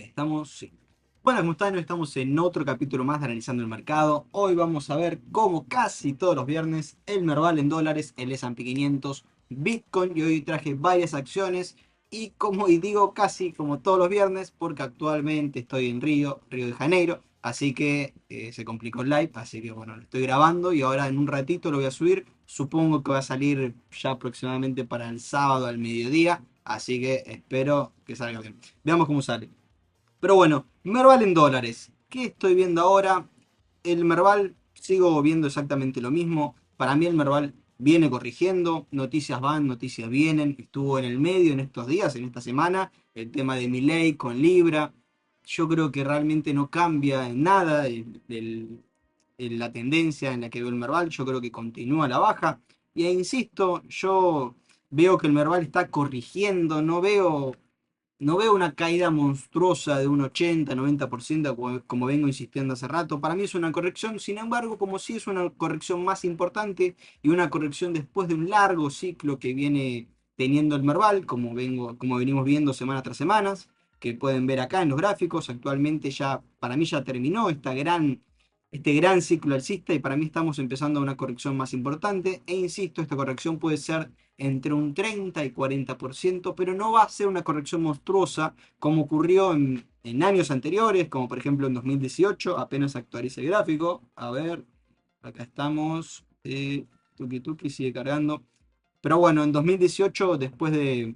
Estamos, sí. Bueno, como están, estamos en otro capítulo más de Analizando el Mercado. Hoy vamos a ver cómo casi todos los viernes el Merval en dólares, el S&P 500, Bitcoin, y hoy traje varias acciones y como y digo casi como todos los viernes porque actualmente estoy en Río de Janeiro, así que se complicó el live, así que bueno, lo estoy grabando y ahora en un ratito lo voy a subir. Supongo que va a salir ya aproximadamente para el sábado al mediodía, así que espero que salga bien. Veamos cómo sale. Pero bueno, Merval en dólares. ¿Qué estoy viendo ahora? El Merval, sigo viendo exactamente lo mismo. Para mí el Merval viene corrigiendo. Noticias van, noticias vienen. Estuvo en el medio en estos días, en esta semana. El tema de Milei con Libra. Yo creo que realmente no cambia en nada en la tendencia en la que veo el Merval. Yo creo que continúa a la baja. Y insisto, yo veo que el Merval está corrigiendo. No veo una caída monstruosa de un 80-90% como vengo insistiendo hace rato. Para mí es una corrección, sin embargo, como si es una corrección más importante y una corrección después de un largo ciclo que viene teniendo el Merval, como venimos viendo semana tras semana, que pueden ver acá en los gráficos. Actualmente ya, para mí ya terminó este gran ciclo alcista y para mí estamos empezando una corrección más importante. E insisto, esta corrección puede ser entre un 30 y 40%, pero no va a ser una corrección monstruosa como ocurrió en años anteriores, como por ejemplo en 2018. Apenas actualice el gráfico. A ver, acá estamos. Tuki tuki sigue cargando. Pero bueno, en 2018, después de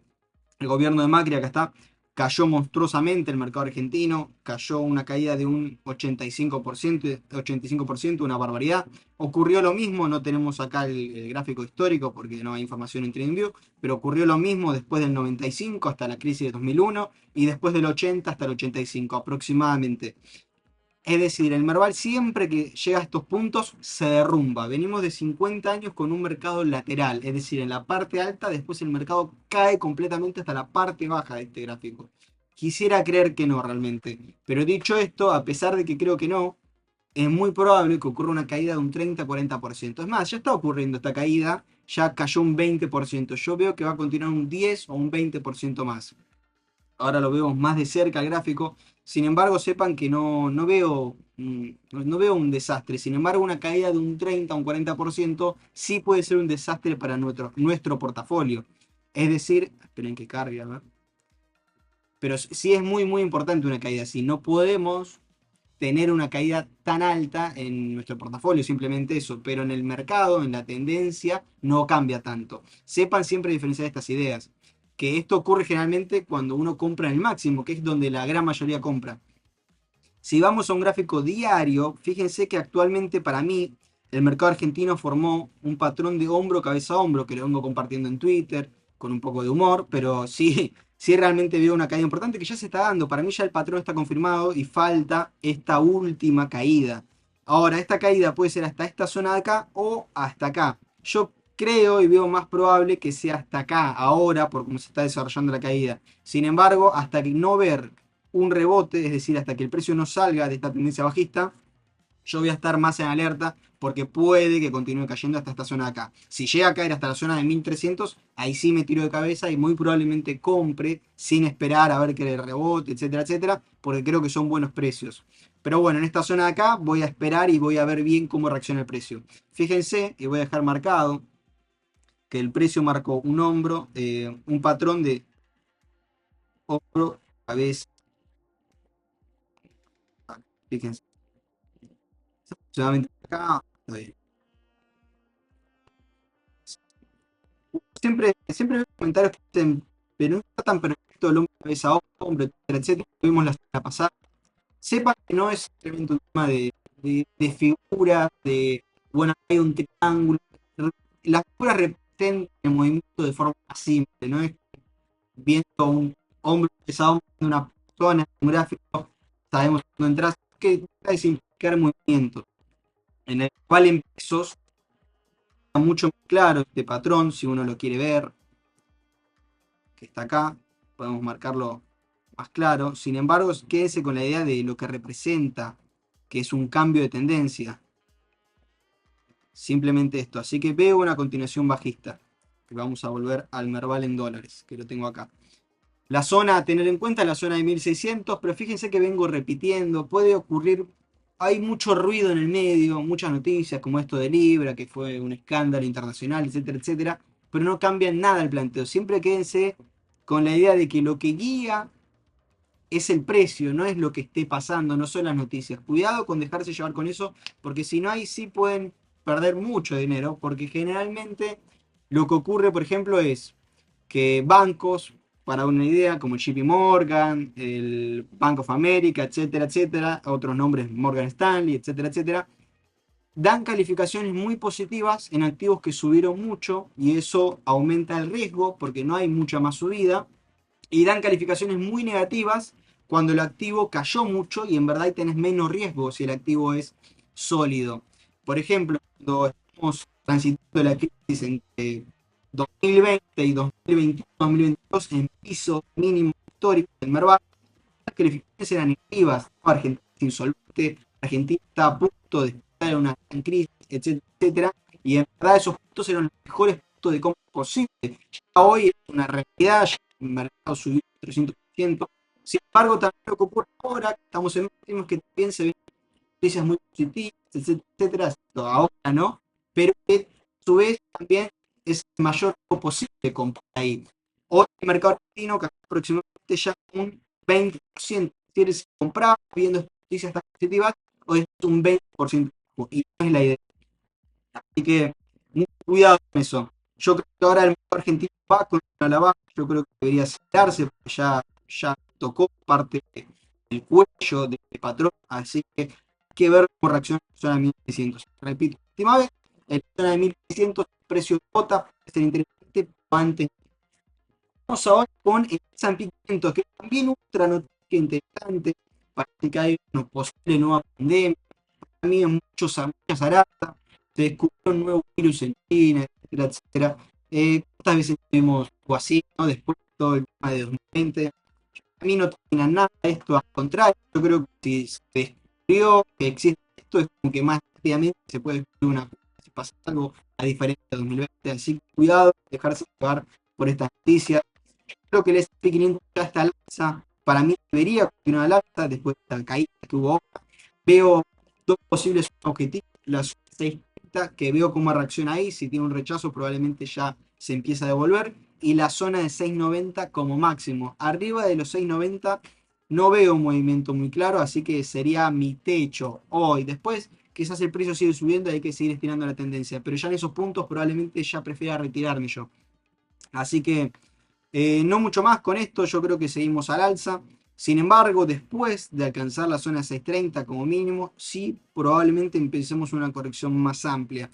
el gobierno de Macri, acá está, cayó monstruosamente el mercado argentino, cayó una caída de un 85%, una barbaridad. Ocurrió lo mismo, no tenemos acá el gráfico histórico porque no hay información en TradingView, pero ocurrió lo mismo después del 95 hasta la crisis de 2001 y después del 80 hasta el 85 aproximadamente. Es decir, el Merval siempre que llega a estos puntos se derrumba. Venimos de 50 años con un mercado lateral, es decir, en la parte alta, después el mercado cae completamente hasta la parte baja de este gráfico. Quisiera creer que no realmente, pero dicho esto, a pesar de que creo que no, es muy probable que ocurra una caída de un 30-40%. Es más, ya está ocurriendo esta caída, ya cayó un 20%. Yo veo que va a continuar un 10 o un 20% más. Ahora lo vemos más de cerca el gráfico. Sin embargo, sepan que no veo un desastre. Sin embargo, una caída de un 30 o un 40% sí puede ser un desastre para nuestro portafolio. Es decir, esperen que cargue, a ver. Pero sí es muy, muy importante una caída así. No podemos tener una caída tan alta en nuestro portafolio, simplemente eso. Pero en el mercado, en la tendencia, no cambia tanto. Sepan siempre diferenciar estas ideas. Que esto ocurre generalmente cuando uno compra en el máximo, que es donde la gran mayoría compra. Si vamos a un gráfico diario, fíjense que actualmente para mí el mercado argentino formó un patrón de hombro, cabeza a hombro, que lo vengo compartiendo en Twitter, con un poco de humor, pero sí, sí realmente veo una caída importante que ya se está dando. Para mí ya el patrón está confirmado y falta esta última caída. Ahora, esta caída puede ser hasta esta zona de acá o hasta acá. Yo creo y veo más probable que sea hasta acá, ahora, por cómo se está desarrollando la caída. Sin embargo, hasta que no ver un rebote, es decir, hasta que el precio no salga de esta tendencia bajista, yo voy a estar más en alerta porque puede que continúe cayendo hasta esta zona de acá. Si llega a caer hasta la zona de 1300, ahí sí me tiro de cabeza y muy probablemente compre sin esperar a ver que le rebote, etcétera, etcétera, porque creo que son buenos precios. Pero bueno, en esta zona de acá voy a esperar y voy a ver bien cómo reacciona el precio. Fíjense, y voy a dejar marcado que el precio marcó un hombro, un patrón de hombro, cabeza, fíjense, aproximadamente acá. Siempre veo comentarios que dicen, pero no está tan perfecto el hombre cabeza a hombro, etcétera, etcétera. Lo vimos la semana pasada. Sepan que no es simplemente un tema de figuras, bueno, hay un triángulo. Las figuras representan el movimiento de forma simple, no es viendo un hombre cabeza a hombro de una persona, un gráfico, sabemos cuando entras, que trata de simplificar movimientos, en el cual en pesos está mucho más claro este patrón, si uno lo quiere ver, que está acá, podemos marcarlo más claro. Sin embargo, quédese con la idea de lo que representa, que es un cambio de tendencia. Simplemente esto. Así que veo una continuación bajista. Vamos a volver al Merval en dólares, que lo tengo acá. La zona a tener en cuenta es la zona de 1600, pero fíjense que vengo repitiendo, puede ocurrir, hay mucho ruido en el medio, muchas noticias como esto de Libra, que fue un escándalo internacional, etcétera, etcétera, pero no cambia nada el planteo. Siempre quédense con la idea de que lo que guía es el precio, no es lo que esté pasando, no son las noticias. Cuidado con dejarse llevar con eso, porque si no, ahí sí pueden perder mucho dinero, porque generalmente lo que ocurre, por ejemplo, es que bancos, para una idea, como JP Morgan, el Bank of America, etcétera, etcétera, otros nombres, Morgan Stanley, etcétera, etcétera, dan calificaciones muy positivas en activos que subieron mucho y eso aumenta el riesgo porque no hay mucha más subida y dan calificaciones muy negativas cuando el activo cayó mucho y en verdad tenés menos riesgo si el activo es sólido. Por ejemplo, cuando estamos transitando la crisis entre 2020 y 2021-2022 en piso mínimo histórico del Merval, las calificaciones eran negativas. Argentina es insolvente, Argentina está a punto de estar en una gran crisis, etcétera, etcétera. Y en verdad esos puntos eran los mejores puntos de compra posible. Ya hoy es una realidad, ya el mercado subió 300%. Sin embargo, también lo que ocurre ahora, estamos en tenemos que también se ven noticias muy positivas, etcétera, etcétera. Ahora no, pero que a su vez también es el mayor riesgo posible comprar ahí. Hoy el mercado argentino cayó aproximadamente ya un 20%. Si eres comprar viendo estas noticias tan positivas, hoy es un 20% y no es la idea. Así que mucho cuidado con eso. Yo creo que ahora el mercado argentino va con una la baja, yo creo que debería acelerarse porque ya tocó parte del cuello del patrón, así que hay que ver cómo reacciona la zona de 1600. Repito, la última vez, en la zona de 1600 el precio de cuota puede ser interesante, antes. Vamos ahora con el S&P 500, que también otra noticia interesante, parece que hay una posible nueva pandemia, también muchas arazas, se descubrió un nuevo virus en China, etcétera, etcétera. ¿Cuántas veces tuvimos algo así, ¿no? Después de todo el tema de 2020? A mí no termina nada esto, al contrario, yo creo que si se descubrió que existe esto, es como que más rápidamente se puede descubrir una cosa, si pasa algo a diferencia de 2020. Así que cuidado, dejarse llevar por estas noticias. Creo que el S&P 500 ya está al alza. Para mí debería continuar al alza después de la caída que hubo. Veo dos posibles objetivos. La zona 630, que veo cómo reacciona ahí. Si tiene un rechazo, probablemente ya se empieza a devolver. Y la zona de 690 como máximo. Arriba de los 690 no veo un movimiento muy claro, así que sería mi techo hoy. Después, quizás el precio sigue subiendo y hay que seguir estirando la tendencia. Pero ya en esos puntos probablemente ya prefiera retirarme yo. Así que no mucho más con esto, yo creo que seguimos al alza. Sin embargo, después de alcanzar la zona 630 como mínimo, sí, probablemente empecemos una corrección más amplia.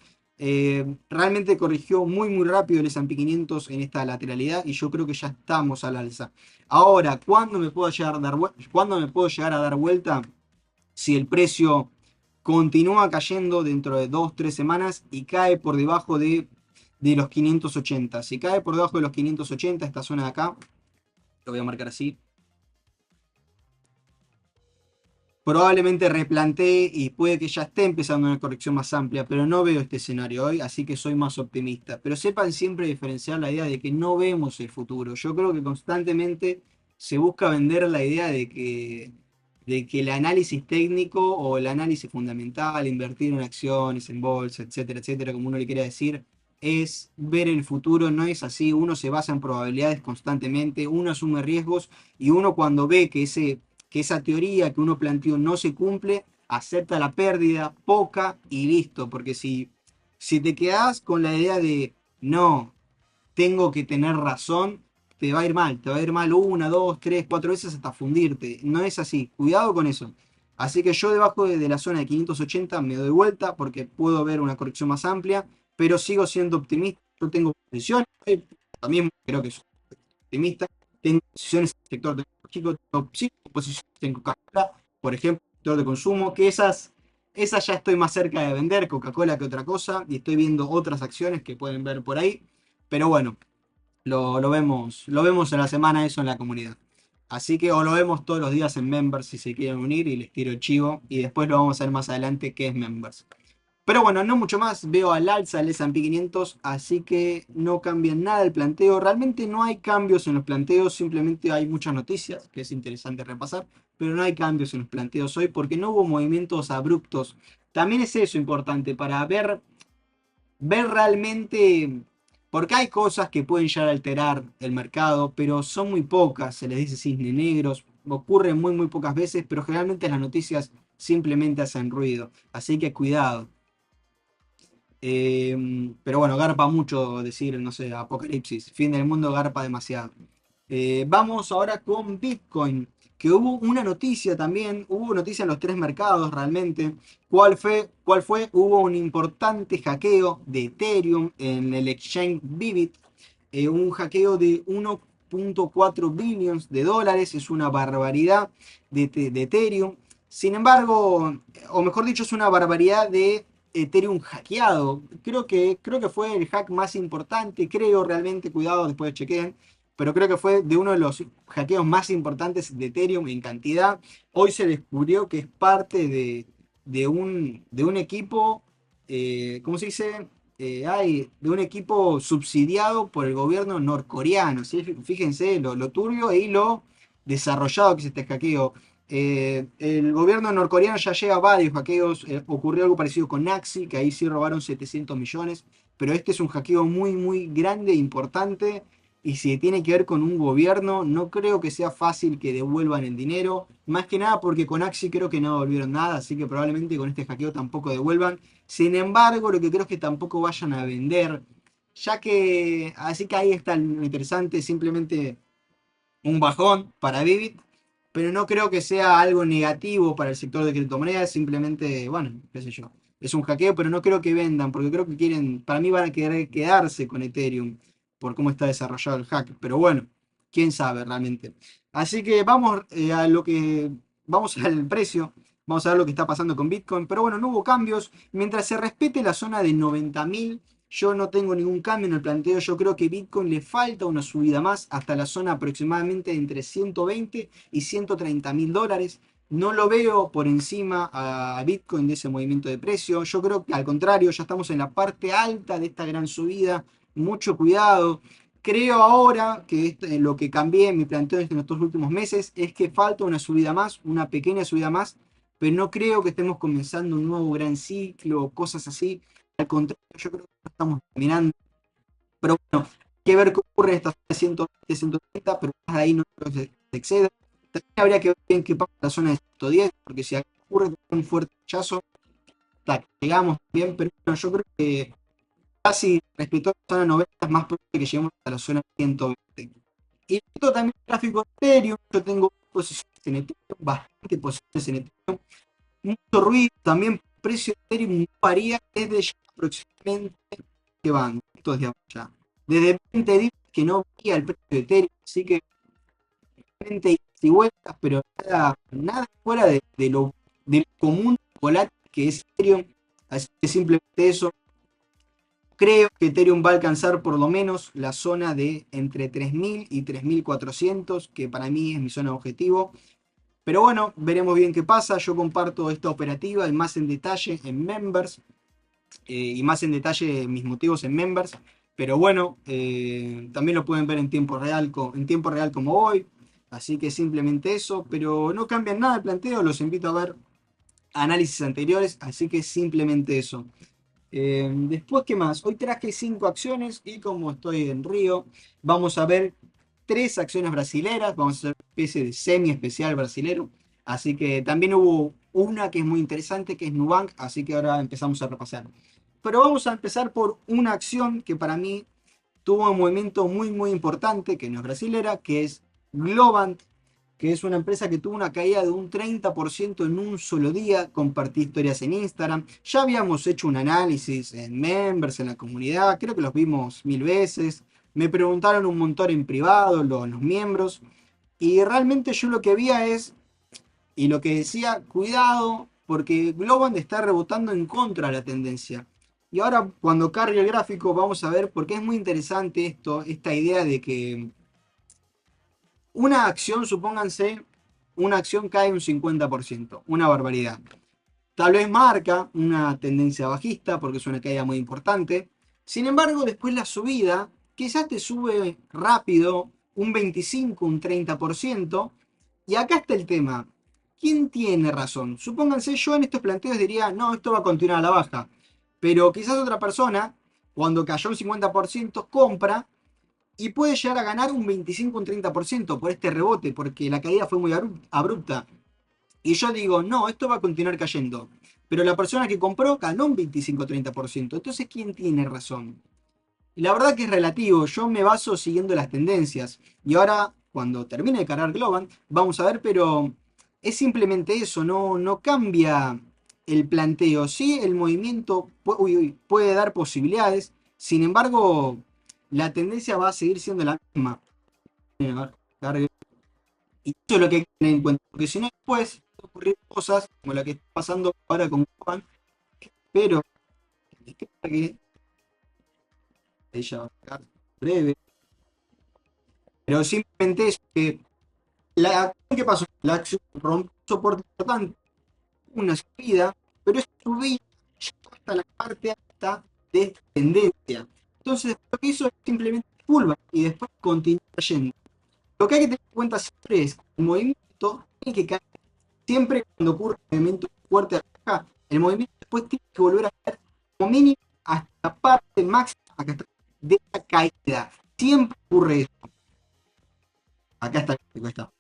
Realmente corrigió muy rápido el S&P 500 en esta lateralidad y yo creo que ya estamos al alza. Ahora, ¿cuándo me puedo llegar a dar vuelta? Si el precio continúa cayendo dentro de 2 o 3 semanas y cae por debajo de los 580. Si cae por debajo de los 580, esta zona de acá, lo voy a marcar así, probablemente replantee y puede que ya esté empezando una corrección más amplia, pero no veo este escenario hoy, así que soy más optimista. Pero sepan siempre diferenciar la idea de que no vemos el futuro. Yo creo que constantemente se busca vender la idea de que el análisis técnico o el análisis fundamental, invertir en acciones, en bolsa, etcétera, etcétera, como uno le quiera decir, es ver el futuro. No es así. Uno se basa en probabilidades constantemente, uno asume riesgos y uno cuando ve que esa teoría que uno planteó no se cumple, acepta la pérdida, poca y listo. Porque si te quedas con la idea de no, tengo que tener razón, te va a ir mal. Te va a ir mal una, dos, tres, cuatro veces hasta fundirte. No es así. Cuidado con eso. Así que yo debajo de la zona de 580 me doy vuelta porque puedo ver una corrección más amplia, pero sigo siendo optimista. Yo tengo posiciones, también creo que soy optimista. Tengo posiciones en el sector tecnológico, tengo 5 posiciones en Coca-Cola, por ejemplo, sector de consumo, que esas ya estoy más cerca de vender Coca-Cola que otra cosa, y estoy viendo otras acciones que pueden ver por ahí. Pero bueno, lo vemos en la semana eso en la comunidad. Así que o lo vemos todos los días en Members si se quieren unir y les tiro el chivo. Y después lo vamos a ver más adelante qué es Members. Pero bueno, no mucho más. Veo al alza el S&P 500, así que no cambia nada el planteo. Realmente no hay cambios en los planteos, simplemente hay muchas noticias que es interesante repasar, pero no hay cambios en los planteos hoy porque no hubo movimientos abruptos. También es eso importante para ver realmente, porque hay cosas que pueden llegar a alterar el mercado, pero son muy pocas, se les dice cisne negros, ocurren muy pocas veces, pero generalmente las noticias simplemente hacen ruido, así que cuidado. Pero bueno, garpa mucho decir, no sé, apocalipsis, fin del mundo, garpa demasiado. Vamos ahora con Bitcoin, que hubo una noticia también, hubo noticia en los tres mercados realmente. ¿Cuál fue? ¿Cuál fue? Hubo un importante hackeo de Ethereum en el exchange Bybit, un hackeo de 1.4 billones de dólares, es una barbaridad de Ethereum. Sin embargo, o mejor dicho, es una barbaridad de Ethereum hackeado. Creo que fue el hack más importante, creo realmente, cuidado, después chequeen, pero creo que fue de uno de los hackeos más importantes de Ethereum en cantidad. Hoy se descubrió que es parte de un equipo, ¿cómo se dice? De un equipo subsidiado por el gobierno norcoreano. ¿Sí? Fíjense lo turbio y lo desarrollado que es este hackeo. El gobierno norcoreano ya lleva varios hackeos. Ocurrió algo parecido con Naxi, que ahí sí robaron 700 millones. Pero este es un hackeo muy grande e importante. Y si tiene que ver con un gobierno, no creo que sea fácil que devuelvan el dinero. Más que nada porque con Axi creo que no devolvieron nada. Así que probablemente con este hackeo tampoco devuelvan. Sin embargo, lo que creo es que tampoco vayan a vender. Así que ahí está lo interesante. Simplemente un bajón para Vivid, pero no creo que sea algo negativo para el sector de criptomonedas, simplemente, bueno, qué sé yo, es un hackeo, pero no creo que vendan, porque creo que quieren, para mí van a querer quedarse con Ethereum por cómo está desarrollado el hack, pero bueno, quién sabe realmente. Así que vamos al precio, vamos a ver lo que está pasando con Bitcoin, pero bueno, no hubo cambios, mientras se respete la zona de 90.000. Yo no tengo ningún cambio en el planteo. Yo creo que Bitcoin le falta una subida más hasta la zona aproximadamente entre 120 y 130 mil dólares. No lo veo por encima a Bitcoin de ese movimiento de precio. Yo creo que al contrario, ya estamos en la parte alta de esta gran subida. Mucho cuidado. Creo ahora que lo que cambié en mi planteo en estos últimos meses es que falta una subida más, una pequeña subida más, pero no creo que estemos comenzando un nuevo gran ciclo o cosas así. Al contrario, yo creo que lo estamos terminando. Pero bueno, hay que ver qué ocurre en esta zona de 120, 130, pero más de ahí no creo que se exceda. También habría que ver bien qué pasa en la zona de 110, porque si ocurre un fuerte rechazo, llegamos bien, pero bueno, yo creo que casi respecto a la zona 90 es más probable que lleguemos a la zona 120. Y esto también el gráfico de Ethereum, yo tengo posiciones en Ethereum, bastante posiciones en Ethereum, mucho ruido, también precio de Ethereum no varía desde ya aproximadamente que van, estos de allá. Desde 20 días que no veía el precio de Ethereum, así que realmente y vueltas, pero nada fuera de lo común volátil que es Ethereum, así que simplemente eso. Creo que Ethereum va a alcanzar por lo menos la zona de entre 3.000 y 3.400, que para mí es mi zona de objetivo. Pero bueno, veremos bien qué pasa. Yo comparto esta operativa y más en detalle en Members, y más en detalle mis motivos en Members. Pero bueno, también lo pueden ver en tiempo real como hoy. Así que simplemente eso. Pero no cambian nada el planteo. Los invito a ver análisis anteriores. Así que simplemente eso. Después, ¿qué más? Hoy traje 5 acciones y como estoy en Río, vamos a ver 3 acciones brasileras. Vamos a hacer una especie de semi especial brasilero. Así que también hubo una que es muy interesante, que es Nubank. Así que ahora empezamos a repasar. Pero vamos a empezar por una acción que para mí tuvo un movimiento muy importante, que no es brasilera, que es Globant, que es una empresa que tuvo una caída de un 30% en un solo día. Compartí historias en Instagram. Ya habíamos hecho un análisis en Members, en la comunidad, creo que los vimos 1000 veces. Me preguntaron un montón en privado los miembros. Y realmente yo lo que veía y lo que decía, cuidado, porque Globant está rebotando en contra de la tendencia. Y ahora cuando cargue el gráfico vamos a ver, porque es muy interesante esta idea de que una acción, supónganse, una acción cae un 50%, una barbaridad. Tal vez marca una tendencia bajista porque es una caída muy importante. Sin embargo, después la subida quizás te sube rápido un 25, un 30%. Y acá está el tema. ¿Quién tiene razón? Supónganse, yo en estos planteos diría, no, esto va a continuar a la baja. Pero quizás otra persona, cuando cayó un 50%, compra y puede llegar a ganar un 25, un 30% por este rebote, porque la caída fue muy abrupta. Y yo digo, no, esto va a continuar cayendo. Pero la persona que compró ganó un 25-30%. Entonces, ¿quién tiene razón? Y la verdad que es relativo. Yo me baso siguiendo las tendencias. Y ahora, cuando termine de cargar Globan, vamos a ver, pero es simplemente eso. No cambia el planteo. Sí, el movimiento puede dar posibilidades. Sin embargo, la tendencia va a seguir siendo la misma. A ver, y eso es lo que hay que tener en cuenta, porque si no después pueden ocurrir cosas como la que está pasando ahora con Juan, pero que ella va a quedar breve, pero simplemente es que ¿qué pasó? La acción rompió un soporte importante, una subida, pero esa subida llegó hasta la parte alta de esta tendencia. Entonces lo que hizo es simplemente pullback y después continuó cayendo. Lo que hay que tener en cuenta siempre es que el movimiento tiene que caer. Siempre cuando ocurre un movimiento fuerte acá, el movimiento después tiene que volver a caer como mínimo hasta la parte máxima acá está, de la caída. Siempre ocurre eso. Acá está, acá está.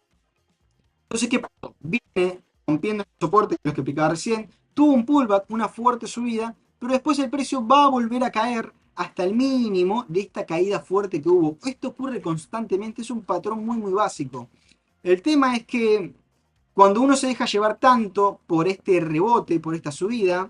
Entonces, ¿qué pasó? Viene rompiendo el soporte, los que explicaba recién, tuvo un pullback, una fuerte subida, pero después el precio va a volver a caer hasta el mínimo de esta caída fuerte que hubo. Esto ocurre constantemente, es un patrón muy básico. El tema es que cuando uno se deja llevar tanto por este rebote, por esta subida,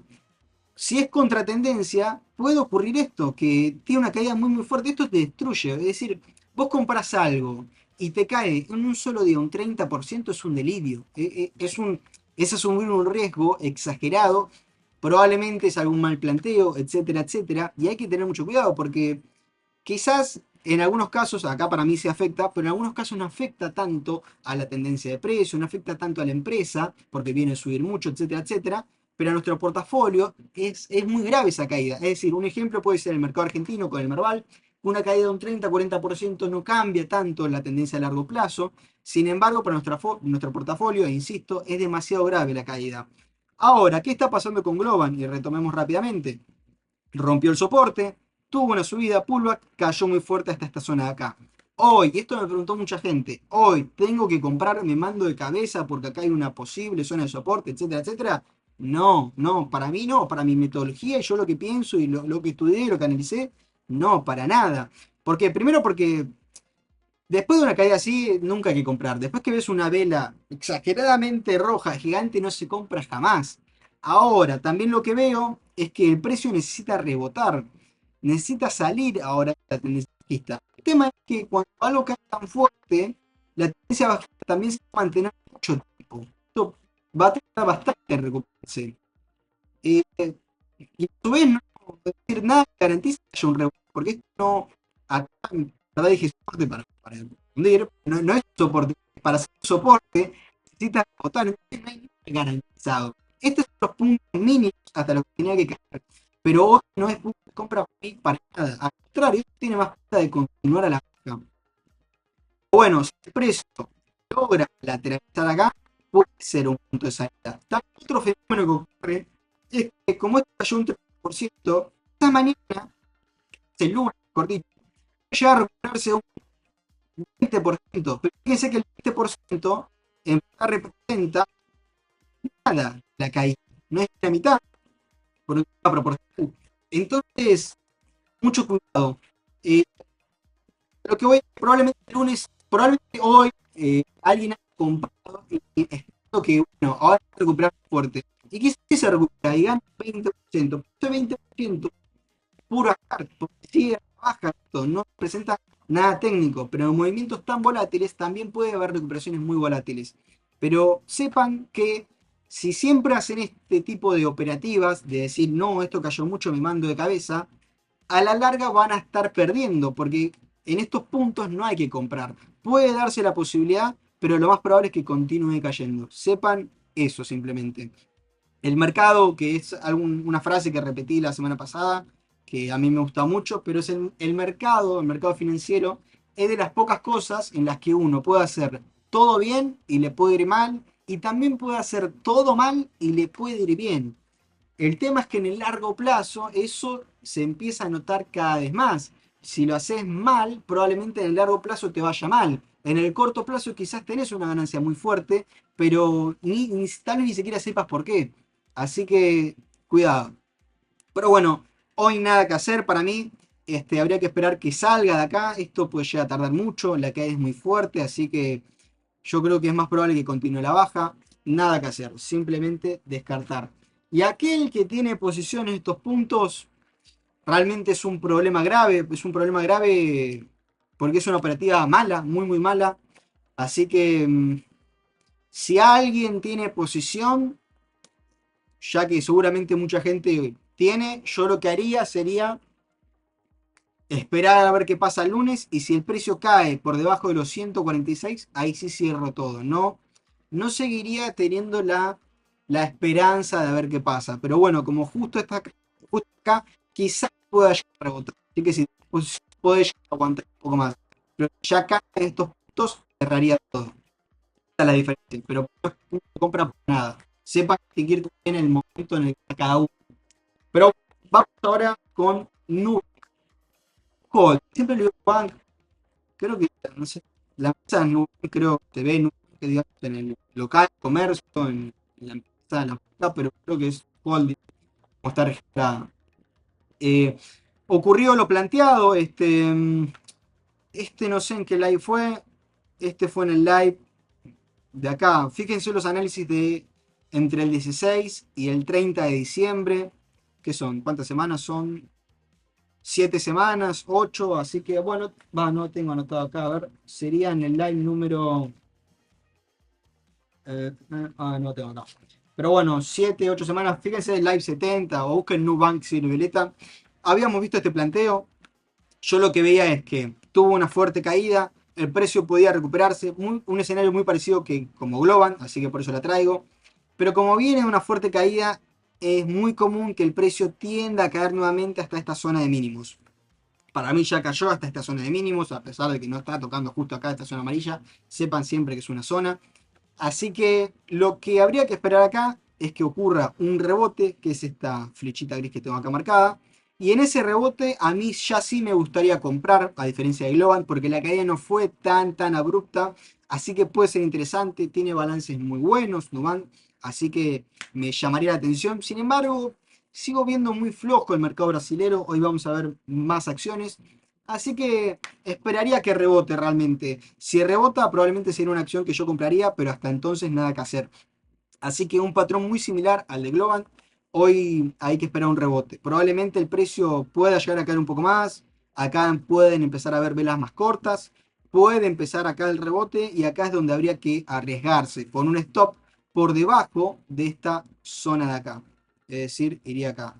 si es contratendencia, puede ocurrir esto, que tiene una caída muy fuerte. Esto te destruye. Es decir, vos compras algo y te cae en un solo día un 30%, es un delirio. Es asumir un riesgo exagerado. Probablemente es algún mal planteo, etcétera, etcétera. Y hay que tener mucho cuidado porque quizás en algunos casos, acá para mí se afecta, pero en algunos casos no afecta tanto a la tendencia de precio, no afecta tanto a la empresa, porque viene a subir mucho, etcétera, etcétera. Pero a nuestro portafolio es muy grave esa caída. Es decir, un ejemplo puede ser el mercado argentino con el Merval. Una caída de un 30-40% no cambia tanto la tendencia a largo plazo. Sin embargo, para nuestro portafolio, e insisto, es demasiado grave la caída. Ahora, ¿qué está pasando con Globan? Y retomemos rápidamente. Rompió el soporte, tuvo una subida, pullback, cayó muy fuerte hasta esta zona de acá. Hoy, y esto me preguntó mucha gente, hoy tengo que comprar, me mando de cabeza porque acá hay una posible zona de soporte, etcétera, etcétera. No, para mí no, para mi metodología y yo lo que pienso y lo que estudié, lo que analicé, no, para nada. ¿Por qué? Primero porque después de una caída así, nunca hay que comprar. Después que ves una vela exageradamente roja, gigante, no se compra jamás. Ahora, también lo que veo es que el precio necesita rebotar. Necesita salir ahora de la tendencia bajista. El tema es que cuando algo cae tan fuerte, la tendencia bajista también se va a mantener mucho tiempo. Esto va a tardar bastante en recuperarse. Eh, y a su vez, no decir nada que garantiza que haya un rebote, porque esto no, acá en verdad dije soporte para responder, no es soporte, para hacer soporte necesitas rebotar, entonces no hay nada garantizado. Estos son los puntos mínimos hasta los que tenía que caer, pero hoy no es punto de compra para nada, al contrario, esto tiene más pinta de continuar a la baja. Bueno, si el precio logra lateralizar acá, puede ser un punto de salida. También otro fenómeno que ocurre es que como esto cayó un 30%, esta mañana, el lunes, mejor dicho, puede llegar a recuperarse un 20%, pero fíjense que el 20% en verdad representa nada la caída, no es la mitad por una proporcional. Entonces, mucho cuidado. Eh, lo que voy, probablemente el lunes, probablemente hoy, alguien ha comprado y espero que, bueno, ahora va a recuperar fuerte. Y quizás se recupera y gana 20%. Ese 20% puro azar, porque sigue baja esto, no presenta nada técnico, pero en movimientos tan volátiles también puede haber recuperaciones muy volátiles. Pero sepan que si siempre hacen este tipo de operativas, de decir, no, esto cayó mucho, me mando de cabeza, a la larga van a estar perdiendo, porque en estos puntos no hay que comprar. Puede darse la posibilidad, pero lo más probable es que continúe cayendo. Sepan eso simplemente. El mercado, que es una frase que repetí la semana pasada, que a mí me gusta mucho, pero es el mercado financiero, es de las pocas cosas en las que uno puede hacer todo bien y le puede ir mal, y también puede hacer todo mal y le puede ir bien. El tema es que en el largo plazo eso se empieza a notar cada vez más. Si lo haces mal, probablemente en el largo plazo te vaya mal. En el corto plazo quizás tenés una ganancia muy fuerte, pero tal vez ni siquiera sepas por qué. Así que cuidado. Pero bueno, hoy nada que hacer para mí. Habría que esperar que salga de acá. Esto puede llegar a tardar mucho. La caída es muy fuerte, así que yo creo que es más probable que continúe la baja. Nada que hacer, simplemente descartar. Y aquel que tiene posición en estos puntos realmente es un problema grave. Es un problema grave porque es una operativa mala, muy muy mala. Así que si alguien tiene posición, ya que seguramente mucha gente tiene, yo lo que haría sería esperar a ver qué pasa el lunes y si el precio cae por debajo de los 146, ahí sí cierro todo. No, no seguiría teniendo la esperanza de ver qué pasa. Pero bueno, como justo acá quizás pueda llegar a rebotar. Así que si pues, puede llegar a aguantar un poco más. Pero ya acá en estos puntos cerraría todo. Esa es la diferencia. Pero no compra por nada. Sepa distinguir también el momento en el que está cada uno. Pero vamos ahora con Nubank. Siempre le digo Nubank, creo que, no sé, la empresa Nubank, creo que se ve Nubank, que digamos, en el local, comercio, en la empresa, en la marca, pero creo que es holding, como está registrada. Eh, Ocurrió lo planteado, no sé en qué live fue, este fue en el live de acá. Fíjense los análisis de entre el 16 y el 30 de diciembre, ¿qué son? ¿Cuántas semanas son? 7 semanas, 8, así que bueno, no tengo anotado acá, a ver, sería en el live número... no tengo acá. Pero bueno, 7, 8 semanas, fíjense el live 70 o busquen Nubank Violeta. Habíamos visto este planteo, yo lo que veía es que tuvo una fuerte caída, el precio podía recuperarse, un escenario muy parecido que como Globan, así que por eso la traigo. Pero como viene de una fuerte caída, es muy común que el precio tienda a caer nuevamente hasta esta zona de mínimos. Para mí ya cayó hasta esta zona de mínimos, a pesar de que no está tocando justo acá esta zona amarilla. Sepan siempre que es una zona. Así que lo que habría que esperar acá es que ocurra un rebote, que es esta flechita gris que tengo acá marcada. Y en ese rebote a mí ya sí me gustaría comprar, a diferencia de Globan, porque la caída no fue tan abrupta. Así que puede ser interesante, tiene balances muy buenos, Nubank. Así que me llamaría la atención. Sin embargo, sigo viendo muy flojo el mercado brasilero. Hoy vamos a ver más acciones. Así que esperaría que rebote realmente. Si rebota, probablemente sería una acción que yo compraría, pero hasta entonces nada que hacer. Así que un patrón muy similar al de Globan. Hoy hay que esperar un rebote. Probablemente el precio pueda llegar a caer un poco más. Acá pueden empezar a ver velas más cortas. Puede empezar acá el rebote y acá es donde habría que arriesgarse con un stop por debajo de esta zona de acá. Es decir, iría acá,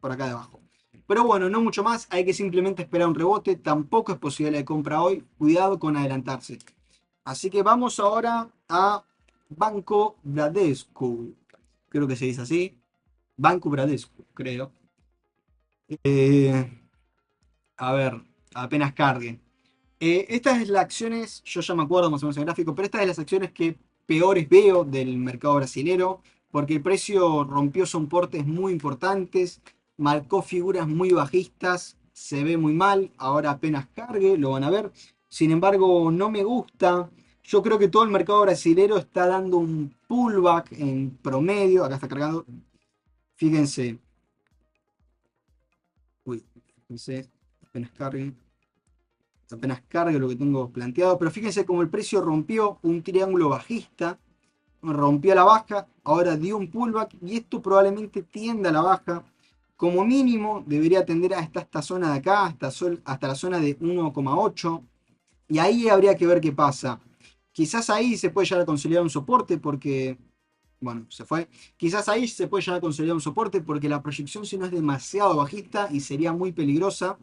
por acá debajo. Pero bueno, no mucho más, hay que simplemente esperar un rebote, tampoco es posible de compra hoy, cuidado con adelantarse. Así que vamos ahora a Banco Bradesco, creo que se dice así, Banco Bradesco, creo. Eh, a ver, apenas cargue. Estas es las acciones, yo ya me acuerdo más o menos el gráfico, pero estas es las acciones que peores veo del mercado brasilero, porque el precio rompió soportes muy importantes, marcó figuras muy bajistas, se ve muy mal, ahora apenas cargue, lo van a ver. Sin embargo, no me gusta. Yo creo que todo el mercado brasilero está dando un pullback en promedio. Acá está cargando. Fíjense. Uy, fíjense, apenas cargue. Apenas cargue lo que tengo planteado, pero fíjense como el precio rompió un triángulo bajista, rompió a la baja, ahora dio un pullback y esto probablemente tienda a la baja. Como mínimo debería tender hasta esta zona de acá, hasta la zona de 1,8 y ahí habría que ver qué pasa. Quizás ahí se puede llegar a consolidar un soporte porque, bueno, se fue. Quizás ahí se puede llegar a consolidar un soporte porque la proyección si no es demasiado bajista y sería muy peligrosa.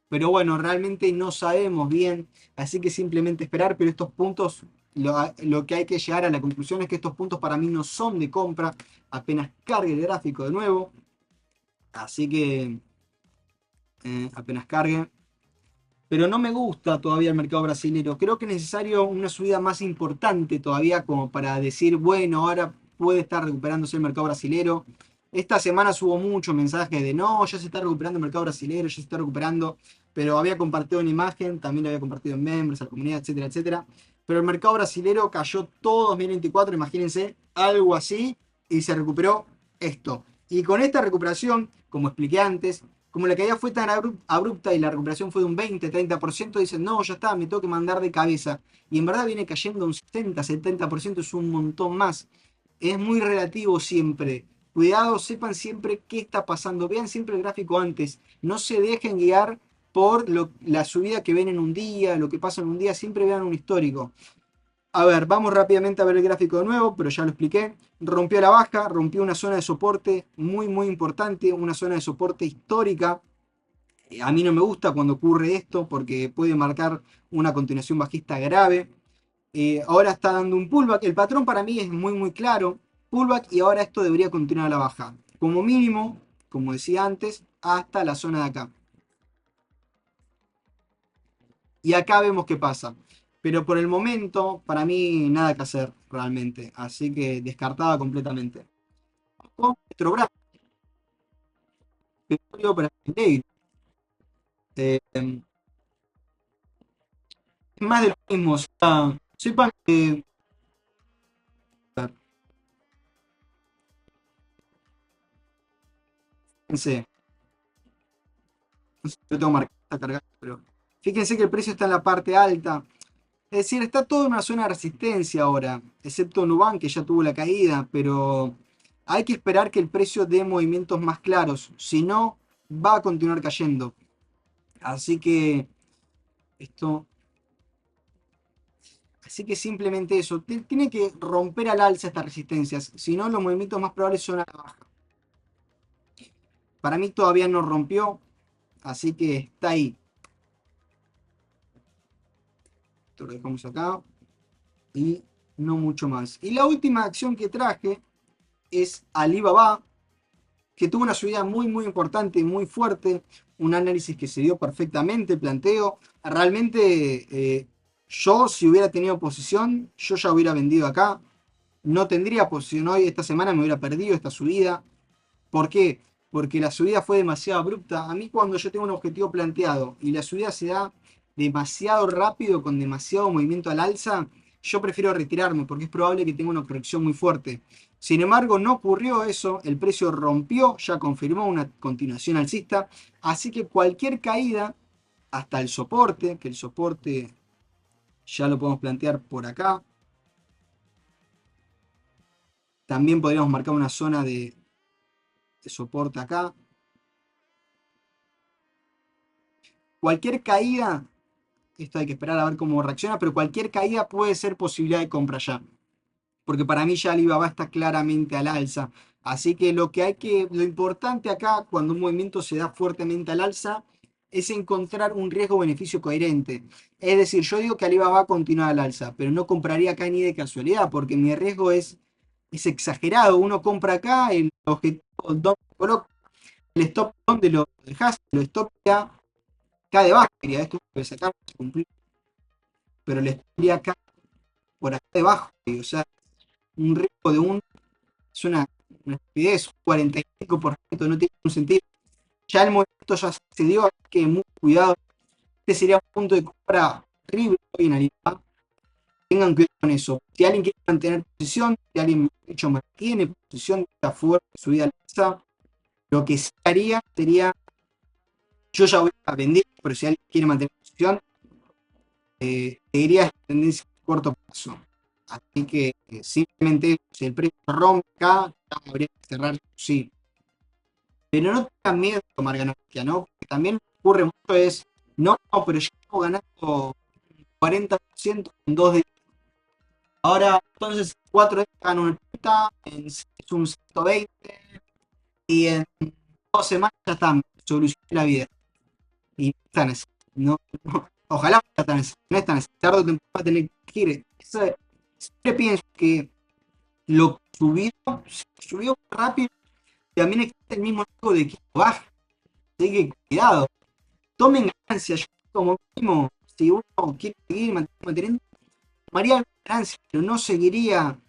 Pero bueno, realmente no sabemos bien, así que simplemente esperar, pero estos puntos lo que hay que llegar a la conclusión es que estos puntos para mí no son de compra, apenas cargue el gráfico de nuevo. Así que apenas cargue. Pero no me gusta todavía el mercado brasileño. Creo que es necesario una subida más importante todavía como para decir, bueno, ahora puede estar recuperándose el mercado brasileño. Esta semana hubo muchos mensajes de no, ya se está recuperando el mercado brasileño, ya se está recuperando. Pero había compartido una imagen, también lo había compartido en members, a la comunidad, etcétera, etcétera. Pero el mercado brasileño cayó todo 2024, imagínense, algo así, y se recuperó esto. Y con esta recuperación, como expliqué antes, como la caída fue tan abrupta y la recuperación fue de un 20-30%, dicen, no, ya está, me tengo que mandar de cabeza. Y en verdad viene cayendo un 60-70%, es un montón más. Es muy relativo siempre. Cuidado, sepan siempre qué está pasando. Vean siempre el gráfico antes. No se dejen guiar por la subida que ven en un día, lo que pasa en un día. Siempre vean un histórico. A ver, vamos rápidamente a ver el gráfico de nuevo, pero ya lo expliqué. Rompió la baja, rompió una zona de soporte muy, muy importante, una zona de soporte histórica. A mí no me gusta cuando ocurre esto porque puede marcar una continuación bajista grave. Ahora está dando un pullback. El patrón para mí es muy, muy claro. Pullback y ahora esto debería continuar a la baja. Como mínimo, como decía antes, hasta la zona de acá. Y acá vemos qué pasa. Pero por el momento, para mí, nada que hacer realmente. Así que descartada completamente. Con nuestro gráfico para el day, es más de lo mismo. O sea, sepan que. Fíjense, no sé si lo tengo marcado, está cargado, pero fíjense que el precio está en la parte alta. Es decir, está todo en una zona de resistencia ahora, excepto Nubank que ya tuvo la caída, pero hay que esperar que el precio dé movimientos más claros, si no, va a continuar cayendo. Así que esto, así que simplemente eso, tiene que romper al alza estas resistencias, si no los movimientos más probables son a la baja. Para mí todavía no rompió, así que está ahí. Esto lo dejamos acá y no mucho más. Y la última acción que traje es Alibaba, que tuvo una subida muy, muy importante, muy fuerte, un análisis que se dio perfectamente, planteo. Realmente, yo si hubiera tenido posición, yo ya hubiera vendido acá. No tendría posición hoy, esta semana me hubiera perdido esta subida. ¿Por qué? Porque la subida fue demasiado abrupta. A mí cuando yo tengo un objetivo planteado y la subida se da demasiado rápido, con demasiado movimiento al alza, yo prefiero retirarme porque es probable que tenga una corrección muy fuerte. Sin embargo, no ocurrió eso, el precio rompió, ya confirmó una continuación alcista, así que cualquier caída, hasta el soporte, que el soporte ya lo podemos plantear por acá, también podríamos marcar una zona de soporte acá. Cualquier caída, esto hay que esperar a ver cómo reacciona, pero cualquier caída puede ser posibilidad de compra ya. Porque para mí ya Alibaba está claramente al alza. Así que lo importante acá, cuando un movimiento se da fuertemente al alza, es encontrar un riesgo-beneficio coherente. Es decir, yo digo que Alibaba va a continuar al alza, pero no compraría acá ni de casualidad, porque mi riesgo es exagerado. Uno compra acá, el objetivo donde coloca el stop donde lo dejas, lo stop ya acá debajo, diría, esto que sacar, cumplir, pero le estaría acá por acá debajo, o sea, un riesgo es una estupidez, un 45%, no tiene ningún sentido. Ya el movimiento ya se dio, así que muy cuidado. Este sería un punto de compra terrible hoy en Alibaba. Tengan cuidado con eso. Si alguien quiere mantener posición, si alguien, de hecho, mantiene posición de esta fuerte subida al alza, lo que sí haría sería, yo ya voy a vender, pero si alguien quiere mantener posición, te diría esta tendencia a corto plazo. Así que simplemente si el precio rompe acá, ya habría que cerrar, sí. Pero no tengan miedo de tomar ganancia, ¿no? Porque también ocurre mucho es, no, no, pero yo estamos ganando 40% en 2 días. Ahora, entonces, 4 días gano un 80, es un 120 y en 2 semanas ya están, solucioné la vida. Y no están así, no, ojalá no están así, no están así, tarde o temprano va a tener que elegir. Siempre pienso que lo que subió rápido, también existe el mismo riesgo de que baje. Así que cuidado, tomen ganancia. Yo como mínimo, si uno quiere seguir manteniendo, tomaría ganancia, pero no seguiría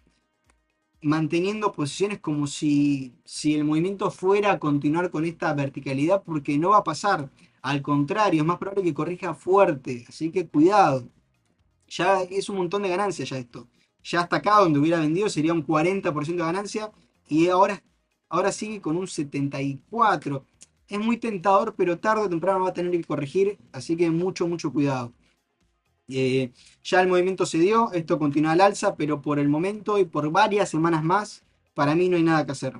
manteniendo posiciones como si el movimiento fuera a continuar con esta verticalidad, porque no va a pasar. Al contrario, es más probable que corrija fuerte. Así que cuidado. Ya es un montón de ganancia ya esto. Ya hasta acá donde hubiera vendido sería un 40% de ganancia y ahora sigue con un 74%. Es muy tentador, pero tarde o temprano va a tener que corregir, así que mucho, mucho cuidado. Ya el movimiento se dio, esto continúa al alza, pero por el momento y por varias semanas más, para mí no hay nada que hacer.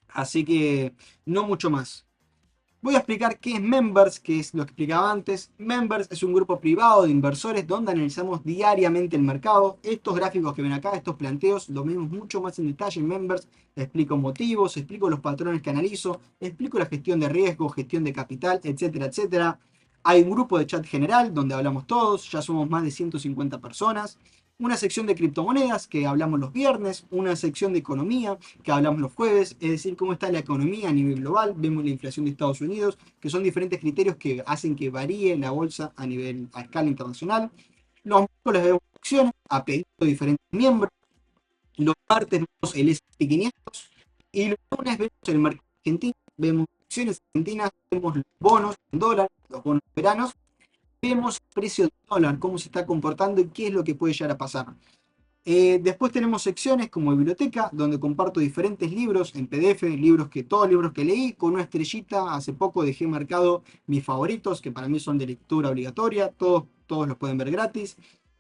Así que no mucho más. Voy a explicar qué es Members, que es lo que explicaba antes. Members es un grupo privado de inversores donde analizamos diariamente el mercado. Estos gráficos que ven acá, estos planteos, los vemos mucho más en detalle en Members. Explico motivos, explico los patrones que analizo, explico la gestión de riesgo, gestión de capital, etcétera, etcétera. Hay un grupo de chat general donde hablamos todos, ya somos más de 150 personas. Una sección de criptomonedas que hablamos los viernes, una sección de economía que hablamos los jueves, es decir, cómo está la economía a nivel global, vemos la inflación de Estados Unidos, que son diferentes criterios que hacen que varíe la bolsa a escala internacional. Los miércoles vemos acciones a pedido de diferentes miembros, los martes vemos el S&P 500 y los lunes vemos el mercado argentino, vemos acciones argentinas, vemos los bonos en dólar, los bonos veranos, vemos el precio del dólar, cómo se está comportando y qué es lo que puede llegar a pasar. Después tenemos secciones como biblioteca, donde comparto diferentes libros en PDF, todos los libros que leí, con una estrellita. Hace poco dejé marcado mis favoritos, que para mí son de lectura obligatoria, todos los pueden ver gratis.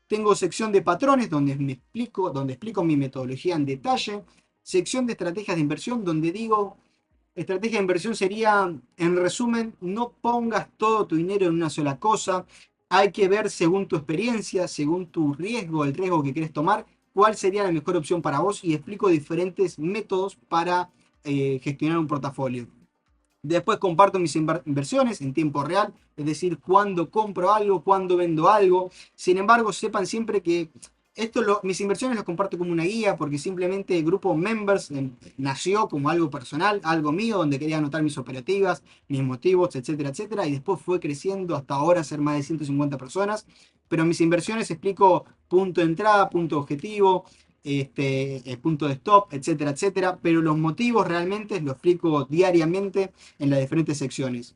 Tengo sección de patrones, donde explico mi metodología en detalle. Sección de estrategias de inversión, donde digo, estrategia de inversión sería, en resumen, no pongas todo tu dinero en una sola cosa. Hay que ver según tu experiencia, según tu riesgo, el riesgo que quieres tomar, cuál sería la mejor opción para vos y explico diferentes métodos para gestionar un portafolio. Después comparto mis inversiones en tiempo real, es decir, cuando compro algo, cuando vendo algo. Sin embargo, sepan siempre que mis inversiones las comparto como una guía porque simplemente el grupo Members nació como algo personal, algo mío, donde quería anotar mis operativas, mis motivos, etcétera, etcétera. Y después fue creciendo hasta ahora ser más de 150 personas. Pero mis inversiones explico punto de entrada, punto de objetivo, punto de stop, etcétera, etcétera. Pero los motivos realmente los explico diariamente en las diferentes secciones.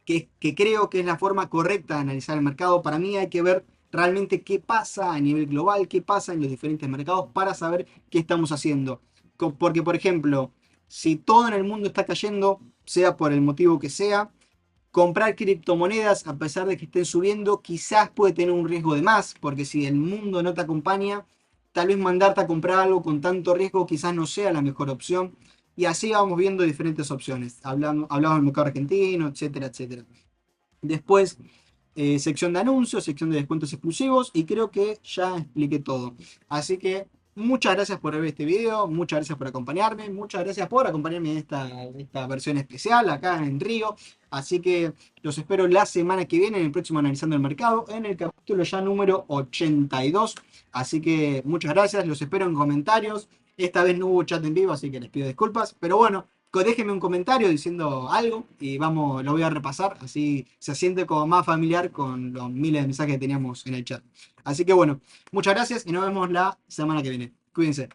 Que creo que es la forma correcta de analizar el mercado. Para mí hay que ver realmente qué pasa a nivel global, qué pasa en los diferentes mercados para saber qué estamos haciendo. Porque, por ejemplo, si todo en el mundo está cayendo, sea por el motivo que sea, comprar criptomonedas, a pesar de que estén subiendo, quizás puede tener un riesgo de más, porque si el mundo no te acompaña, tal vez mandarte a comprar algo con tanto riesgo quizás no sea la mejor opción. Y así vamos viendo diferentes opciones. Hablamos del mercado argentino, etcétera, etcétera. Después, sección de anuncios, sección de descuentos exclusivos y creo que ya expliqué todo. Así que muchas gracias por ver este video, muchas gracias por acompañarme, muchas gracias por acompañarme en esta versión especial acá en Río. Así que los espero la semana que viene en el próximo Analizando el Mercado, en el capítulo ya número 82. Así que muchas gracias, los espero en comentarios. Esta vez no hubo chat en vivo, así que les pido disculpas. Pero bueno, déjenme un comentario diciendo algo y vamos, lo voy a repasar, así se siente como más familiar con los miles de mensajes que teníamos en el chat. Así que bueno, muchas gracias y nos vemos la semana que viene. Cuídense.